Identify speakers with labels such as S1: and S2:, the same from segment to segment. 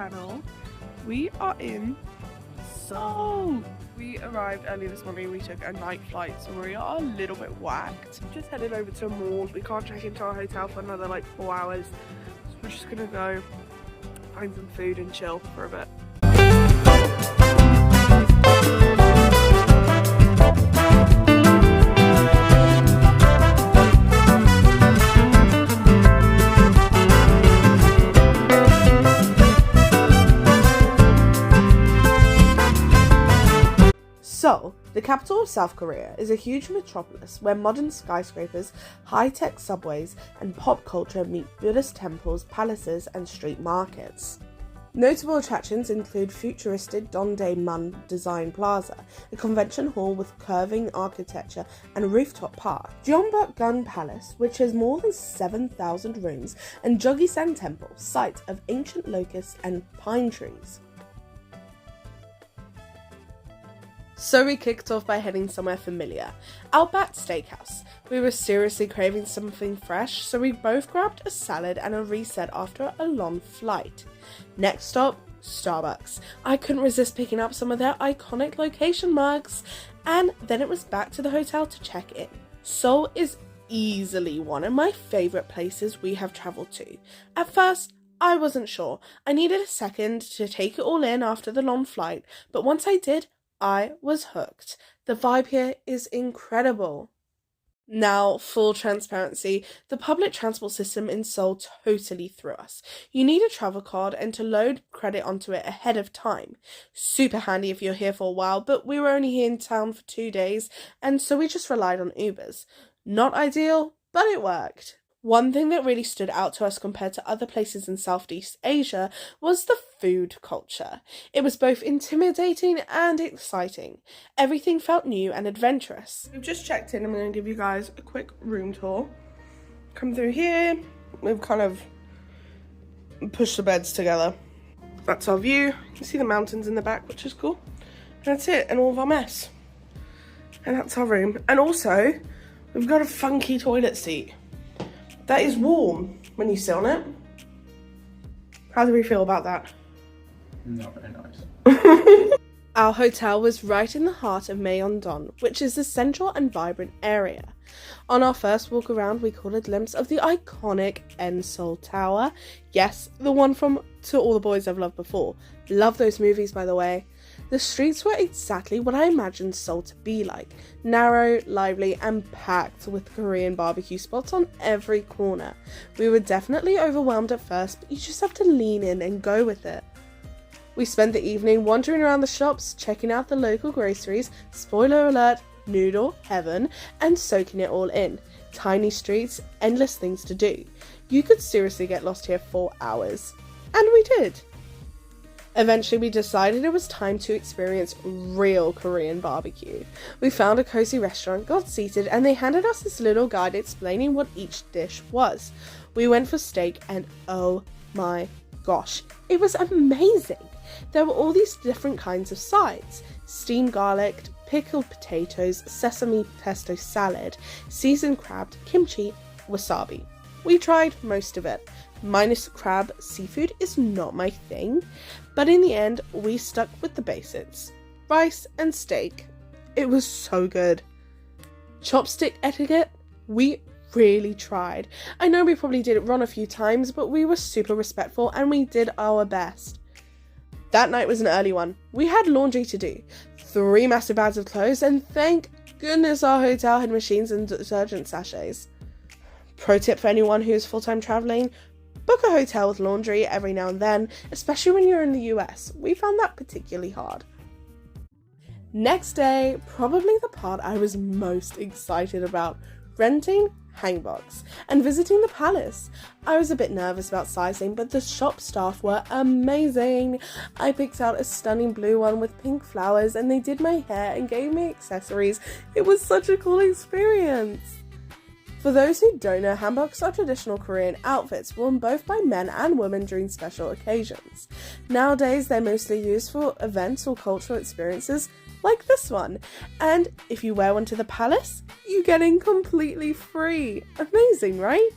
S1: channel. We are in Seoul. We arrived early this morning. We took a night flight, so we are a little bit whacked. Just headed over to a mall. We can't check into our hotel for another like 4 hours, so we're just gonna go find some food and chill for a bit.
S2: Seoul, the capital of South Korea, is a huge metropolis where modern skyscrapers, high-tech subways, and pop culture meet Buddhist temples, palaces, and street markets. Notable attractions include futuristic Dongdaemun Design Plaza, a convention hall with curving architecture and a rooftop park, Gyeongbokgung Palace, which has more than 7,000 rooms, and Joggisan Temple, site of ancient locusts and pine trees. So we kicked off by heading somewhere familiar, Outback Steakhouse. We were seriously craving something fresh, so we both grabbed a salad and a reset after a long flight. Next stop, Starbucks. I couldn't resist picking up some of their iconic location mugs, and then it was back to the hotel to check in. Seoul is easily one of my favourite places we have travelled to. At first, I wasn't sure. I needed a second to take it all in after the long flight, but once I did, I was hooked. The vibe here is incredible. Now, full transparency, the public transport system in Seoul totally threw us. You need a travel card and to load credit onto it ahead of time. Super handy if you're here for a while, but we were only here in town for 2 days, and so we just relied on Ubers. Not ideal, but it worked. One thing that really stood out to us compared to other places in Southeast Asia was the food culture. It was both intimidating and exciting. Everything felt new and adventurous.
S1: We've just checked in. I'm going to give you guys a quick room tour. Come through here. We've kind of pushed the beds together. That's our view. You can see the mountains in the back, which is cool. And that's it, and all of our mess. And that's our room. And also, we've got a funky toilet seat. That is warm when you sit on it. How do we feel about that?
S3: Not very nice.
S2: Our hotel was right in the heart of Myeongdong, which is a central and vibrant area. On our first walk around, we caught a glimpse of the iconic N Seoul Tower. Yes, the one from To All the Boys I've Loved Before. Love those movies, by the way. The streets were exactly what I imagined Seoul to be like. Narrow, lively, and packed with Korean barbecue spots on every corner. We were definitely overwhelmed at first, but you just have to lean in and go with it. We spent the evening wandering around the shops, checking out the local groceries, spoiler alert, noodle heaven, and soaking it all in. Tiny streets, endless things to do. You could seriously get lost here for hours. And we did. Eventually, we decided it was time to experience real Korean barbecue. We found a cozy restaurant, got seated, and they handed us this little guide explaining what each dish was. We went for steak, and oh my gosh, it was amazing! There were all these different kinds of sides: steamed garlic, pickled potatoes, sesame pesto salad, seasoned crab, kimchi, wasabi. We tried most of it. Minus crab, seafood is not my thing, but in the end, we stuck with the basics. Rice and steak. It was so good. Chopstick etiquette? We really tried. I know we probably did it wrong a few times, but we were super respectful and we did our best. That night was an early one. We had laundry to do. 3 massive bags of clothes, and thank goodness our hotel had machines and detergent sachets. Pro tip for anyone who is full-time traveling: book a hotel with laundry every now and then, especially when you're in the US. We found that particularly hard. Next day, probably the part I was most excited about: renting Hanboks and visiting the palace. I was a bit nervous about sizing, but the shop staff were amazing. I picked out a stunning blue one with pink flowers, and they did my hair and gave me accessories. It was such a cool experience. For those who don't know, hanboks are traditional Korean outfits worn both by men and women during special occasions. Nowadays, they're mostly used for events or cultural experiences like this one. And if you wear one to the palace, you get in completely free. Amazing, right?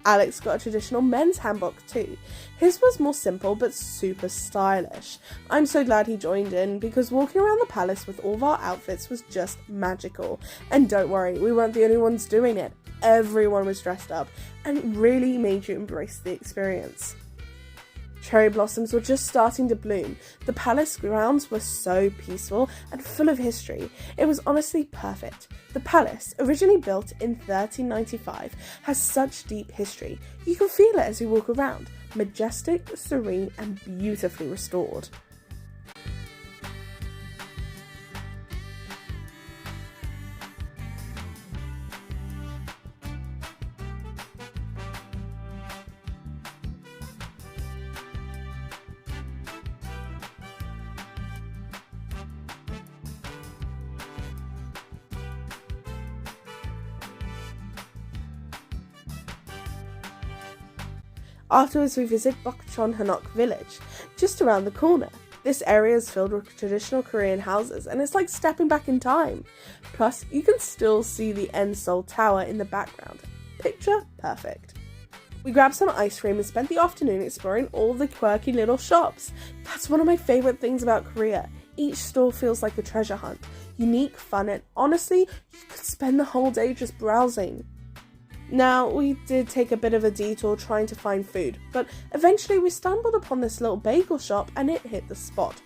S2: Alex got a traditional men's hanbok too. His was more simple but super stylish. I'm so glad he joined in because walking around the palace with all of our outfits was just magical. And don't worry, we weren't the only ones doing it. Everyone was dressed up and it really made you embrace the experience. Cherry blossoms were just starting to bloom. The palace grounds were so peaceful and full of history. It was honestly perfect. The palace, originally built in 1395, has such deep history. You can feel it as you walk around. Majestic, serene, and beautifully restored. Afterwards, we visit Bukchon Hanok Village, just around the corner. This area is filled with traditional Korean houses, and it's like stepping back in time. Plus, you can still see the N Seoul Tower in the background. Picture perfect. We grabbed some ice cream and spent the afternoon exploring all the quirky little shops. That's one of my favourite things about Korea. Each store feels like a treasure hunt. Unique, fun, and honestly, you could spend the whole day just browsing. Now, we did take a bit of a detour trying to find food, but eventually we stumbled upon this little bagel shop and it hit the spot,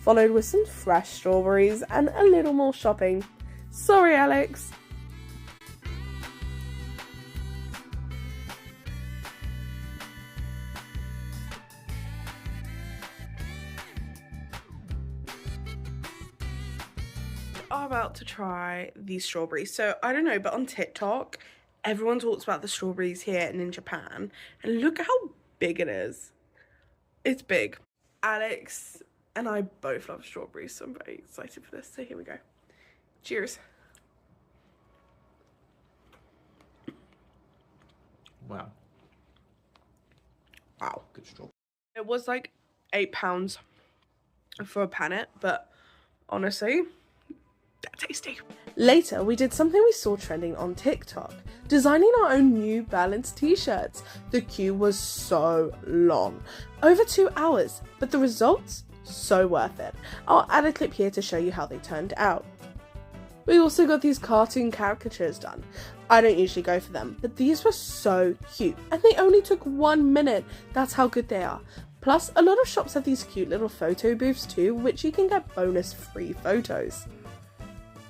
S2: followed with some fresh strawberries and a little more shopping. Sorry, Alex.
S1: I'm about to try these strawberries. So, I don't know, but on TikTok, everyone talks about the strawberries here and in Japan. And look how big it is. It's big. Alex and I both love strawberries, so I'm very excited for this. So here we go. Cheers.
S3: Wow.
S1: Wow.
S3: Good strawberry.
S1: It was like £8 for a panette, but honestly, they're tasty.
S2: Later, we did something we saw trending on TikTok, designing our own New Balance t-shirts. The queue was so long, over 2 hours, but the results, so worth it. I'll add a clip here to show you how they turned out. We also got these cartoon caricatures done. I don't usually go for them, but these were so cute, and they only took 1 minute. That's how good they are. Plus, a lot of shops have these cute little photo booths too, which you can get bonus free photos.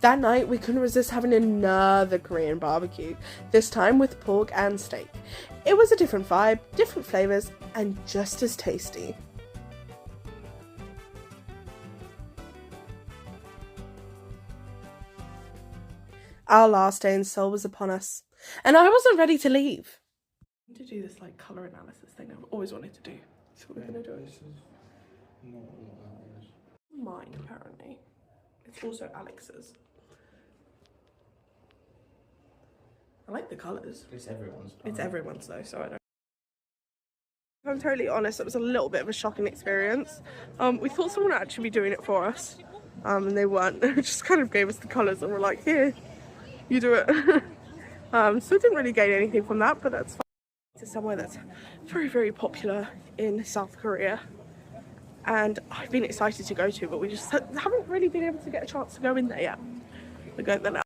S2: That night, we couldn't resist having another Korean barbecue, this time with pork and steak. It was a different vibe, different flavours, and just as tasty. Our last day in Seoul was upon us, and I wasn't ready to leave.
S1: To do this like colour analysis thing I've always wanted to do. So we're going to do it.
S3: This is not what that is.
S1: Mine, apparently. It's also Alex's. I like the colours.
S3: It's everyone's.
S1: It's everyone's though, so I don't. If I'm totally honest, it was a little bit of a shocking experience. We thought someone would actually be doing it for us, and they weren't. They just kind of gave us the colours and were like, here, you do it. So we didn't really gain anything from that, but that's fine. It's somewhere that's very, very popular in South Korea, and I've been excited to go to, but we just haven't really been able to get a chance to go in there yet. We're going there now.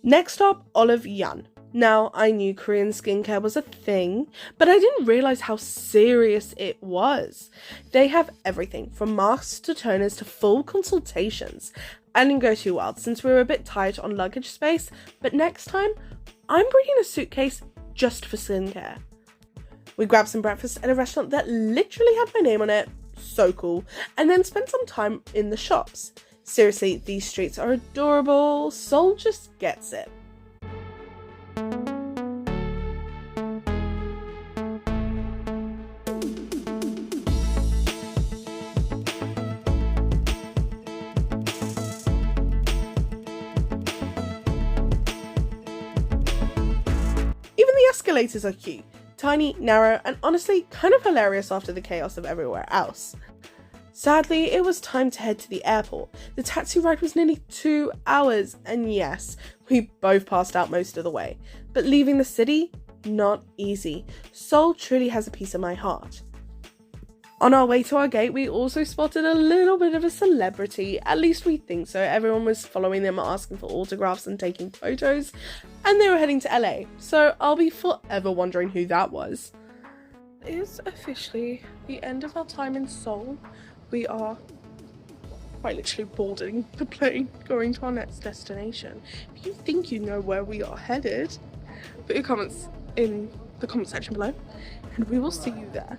S2: Next up, Olive Yan. Now, I knew Korean skincare was a thing, but I didn't realise how serious it was. They have everything from masks to toners to full consultations. I didn't go too wild since we were a bit tight on luggage space, but next time, I'm bringing a suitcase just for skincare. We grabbed some breakfast at a restaurant that literally had my name on it, so cool, and then spent some time in the shops. Seriously, these streets are adorable. Seoul just gets it. Even the escalators are cute. Tiny, narrow, and honestly kind of hilarious after the chaos of everywhere else. Sadly, it was time to head to the airport. The taxi ride was nearly 2 hours, and yes, we both passed out most of the way. But leaving the city, not easy. Seoul truly has a piece of my heart. On our way to our gate, we also spotted a little bit of a celebrity, at least we think so. Everyone was following them, asking for autographs and taking photos, and they were heading to LA, so I'll be forever wondering who that was. It is officially the end of our time in Seoul. We are quite literally boarding the plane, going to our next destination. If you think you know where we are headed, put your comments in the comment section below, and we will see you there.